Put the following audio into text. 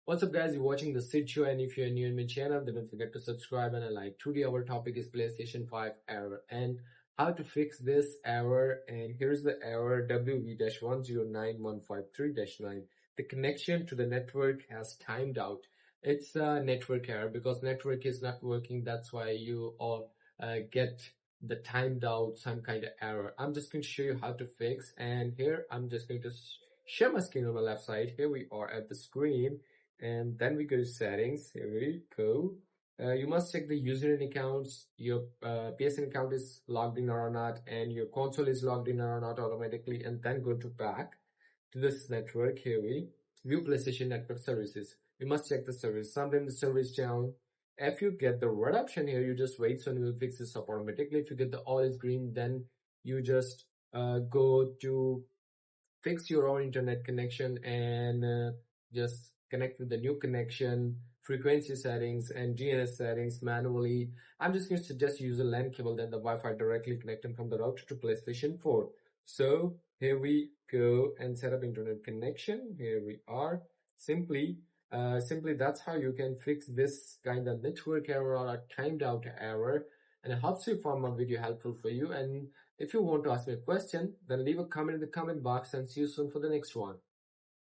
What's up guys, you're watching the Sid Show, and if you're new in my channel, then don't forget to subscribe and a like. Today our topic is PlayStation 5 error and how to fix this error. And here's the error: WV-109153-9. The connection to the network has timed out. It's a network error because network is not working. That's why you all get the timed out some kind of error. I'm just going to show you how to fix, and here I'm just going to share my screen on the left side. Here we are at the screen, and then we go to settings. Here we go. You must check the user and accounts. Your PSN account is logged in or not, and your console is logged in or not automatically, and then go to back to this network. Here we view PlayStation Network services. You must check the service. Sometimes the service down. If you get the red option here, you just wait, so it will fix this up automatically. If you get the all is green, then you just go to fix your own internet connection and just connect with the new connection, frequency settings and DNS settings manually. I'm just going to suggest you use a LAN cable, then the Wi-Fi directly connecting from the router to PlayStation 4. So here we go and set up internet connection. Here we are. Simply that's how you can fix this kind of network error or a timed out error. And I hope so you found my video helpful for you. And if you want to ask me a question, then leave a comment in the comment box, and see you soon for the next one.